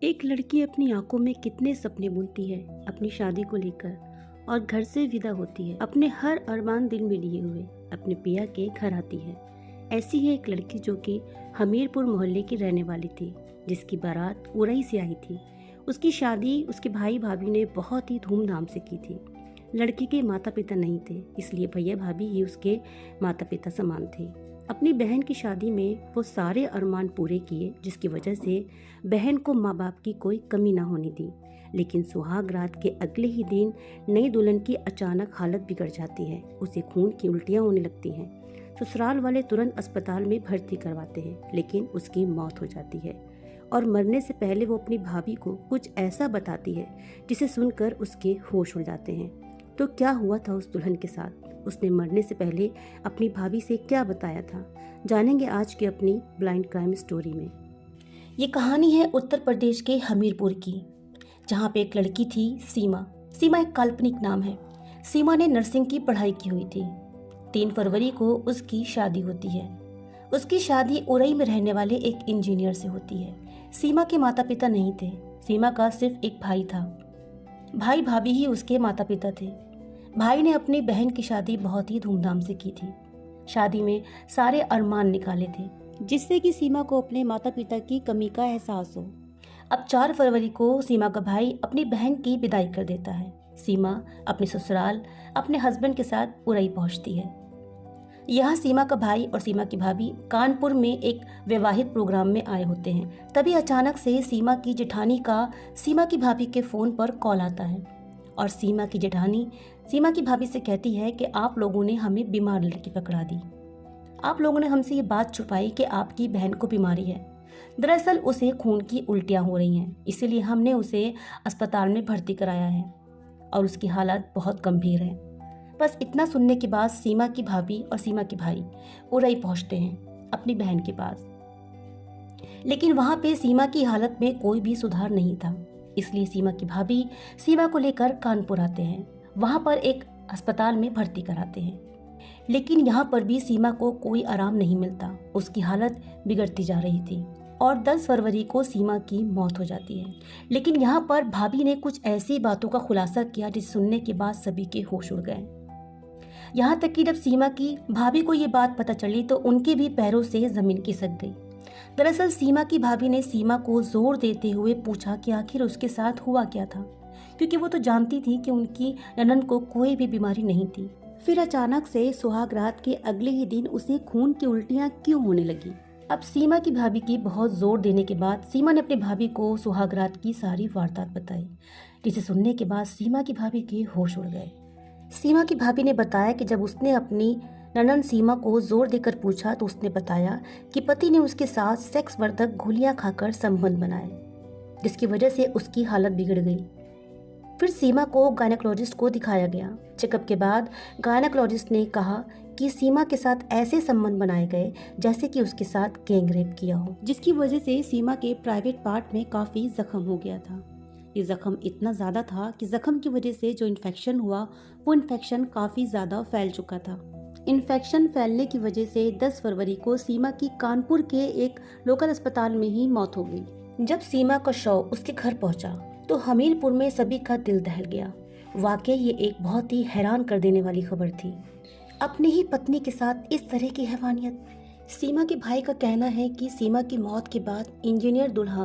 एक लड़की अपनी आंखों में कितने सपने बुनती है अपनी शादी को लेकर, और घर से विदा होती है अपने हर अरमान दिल में लिए हुए अपने पिया के घर आती है। ऐसी ही एक लड़की जो कि हमीरपुर मोहल्ले की रहने वाली थी, जिसकी बारात उरई से आई थी। उसकी शादी उसके भाई भाभी ने बहुत ही धूमधाम से की थी। लड़की के माता पिता नहीं थे, इसलिए भैया भाभी ही उसके माता पिता समान थे। अपनी बहन की शादी में वो सारे अरमान पूरे किए, जिसकी वजह से बहन को माँ बाप की कोई कमी ना होने दी। लेकिन सुहाग रात के अगले ही दिन नई दुल्हन की अचानक हालत बिगड़ जाती है। उसे खून की उल्टियाँ होने लगती हैं। ससुराल वाले तुरंत अस्पताल में भर्ती करवाते हैं, लेकिन उसकी मौत हो जाती है। और मरने से पहले वो अपनी भाभी को कुछ ऐसा बताती है जिसे सुनकर उसके होश उड़ जाते हैं। तो क्या हुआ था उस दुल्हन के साथ? उसने मरने से पहले अपनी भाभी से क्या बताया था? जानेंगे आज की अपनी ब्लाइंड क्राइम स्टोरी में। ये कहानी है उत्तर प्रदेश के हमीरपुर की, जहाँ पे एक लड़की थी सीमा। सीमा एक काल्पनिक नाम है। सीमा ने नर्सिंग की पढ़ाई की हुई थी। 3 फरवरी को उसकी शादी होती है। उसकी शादी उरई में रहने वाले एक इंजीनियर से होती है। सीमा के माता पिता नहीं थे। सीमा का सिर्फ एक भाई था। भाई भाभी ही उसके माता पिता थे। भाई ने अपनी बहन की शादी बहुत ही धूमधाम से की थी। शादी में सारे अरमान निकाले थे, जिससे कि सीमा को अपने माता पिता की कमी का एहसास हो। अब 4 फरवरी को सीमा का भाई अपनी बहन की विदाई कर देता है। सीमा अपने ससुराल अपने हस्बैंड के साथ उरई पहुंचती है। यहाँ सीमा का भाई और सीमा की भाभी कानपुर में एक वैवाहिक प्रोग्राम में आए होते हैं। तभी अचानक से सीमा की जेठानी का सीमा की भाभी के फ़ोन पर कॉल आता है, और सीमा की जेठानी सीमा की भाभी से कहती है कि आप लोगों ने हमें बीमार लड़की पकड़ा दी। आप लोगों ने हमसे ये बात छुपाई कि आपकी बहन को बीमारी है। दरअसल उसे खून की उल्टियाँ हो रही हैं, इसीलिए हमने उसे अस्पताल में भर्ती कराया है और उसकी हालत बहुत गंभीर है। बस इतना सुनने के बाद सीमा की भाभी और सीमा के भाई उरई पहुंचते हैं अपनी बहन के पास। लेकिन वहां पे सीमा की हालत में कोई भी सुधार नहीं था, इसलिए सीमा की भाभी सीमा को लेकर कानपुर आते हैं। वहां पर एक अस्पताल में भर्ती कराते हैं। लेकिन यहाँ पर भी सीमा को कोई आराम नहीं मिलता। उसकी हालत बिगड़ती जा रही थी और 10 फरवरी को सीमा की मौत हो जाती है। लेकिन यहाँ पर भाभी ने कुछ ऐसी बातों का खुलासा किया जिसे सुनने के बाद सभी के होश उड़ गए। यहाँ तक कि जब सीमा की भाभी को ये बात पता चली तो उनके भी पैरों से जमीन खिसक गई। दरअसल सीमा की भाभी ने सीमा को जोर देते हुए पूछा कि आखिर उसके साथ हुआ क्या था, क्योंकि वो तो जानती थी कि उनकी ननद को कोई भी बीमारी नहीं थी। फिर अचानक से सुहाग रात के अगले ही दिन उसे खून की उल्टियाँ क्यों होने लगी? अब सीमा की भाभी की बहुत जोर देने के बाद सीमा ने अपनी भाभी को सुहाग रात की सारी वारदात बताई, जिसे सुनने के बाद सीमा की भाभी के होश उड़ गए। सीमा की भाभी ने बताया कि जब उसने अपनी ननद सीमा को जोर देकर पूछा तो उसने बताया कि पति ने उसके साथ सेक्स वर्धक गोलियां खाकर संबंध बनाए, जिसकी वजह से उसकी हालत बिगड़ गई। फिर सीमा को गायनेकोलॉजिस्ट को दिखाया गया। चेकअप के बाद गायनेकोलॉजिस्ट ने कहा कि सीमा के साथ ऐसे संबंध बनाए गए जैसे कि उसके साथ गैंग रेप किया हो, जिसकी वजह से सीमा के प्राइवेट पार्ट में काफ़ी जख्म हो गया था। ये जख्म इतना ज़्यादा था कि जख्म की वजह से जो इन्फेक्शन हुआ वो इन्फेक्शन काफ़ी ज़्यादा फैल चुका था। इन्फेक्शन फैलने की वजह से 10 फरवरी को सीमा की कानपुर के एक लोकल अस्पताल में ही मौत हो गई। जब सीमा का शव उसके घर पहुंचा तो हमीरपुर में सभी का दिल दहल गया। वाकई ये एक बहुत ही हैरान कर देने वाली खबर थी। अपनी ही पत्नी के साथ इस तरह की हैवानियत। सीमा के भाई का कहना है कि सीमा की मौत के बाद इंजीनियर दूल्हा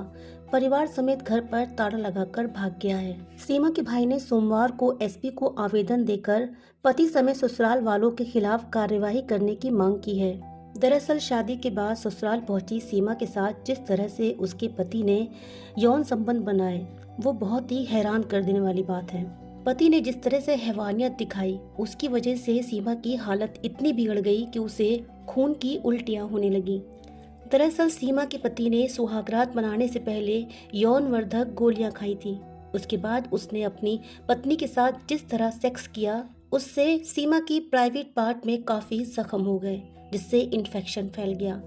परिवार समेत घर पर ताला लगाकर भाग गया है। सीमा के भाई ने सोमवार को एसपी को आवेदन देकर पति समेत ससुराल वालों के खिलाफ कार्यवाही करने की मांग की है। दरअसल शादी के बाद ससुराल पहुंची सीमा के साथ जिस तरह से उसके पति ने यौन संबंध बनाए वो बहुत ही हैरान कर देने वाली बात है। पति ने जिस तरह से हैवानियत दिखाई उसकी वजह से सीमा की हालत इतनी बिगड़ गई कि उसे खून की उल्टियां होने लगी। दरअसल सीमा के पति ने सुहागरात मनाने से पहले यौनवर्धक गोलियां खाई थी। उसके बाद उसने अपनी पत्नी के साथ जिस तरह सेक्स किया उससे सीमा की प्राइवेट पार्ट में काफ़ी जख्म हो गए, जिससे इन्फेक्शन फैल गया।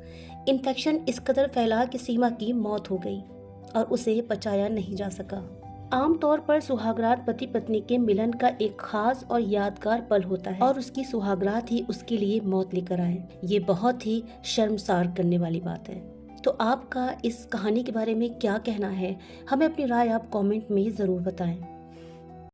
इन्फेक्शन इस कदर फैला कि सीमा की मौत हो गई और उसे बचाया नहीं जा सका। आमतौर पर सुहागरात पति पत्नी के मिलन का एक खास और यादगार पल होता है और उसकी सुहागरात ही उसके लिए मौत लेकर आए। ये बहुत ही शर्मसार करने वाली बात है। तो आपका इस कहानी के बारे में क्या कहना है? हमें अपनी राय आप कमेंट में ज़रूर बताएं।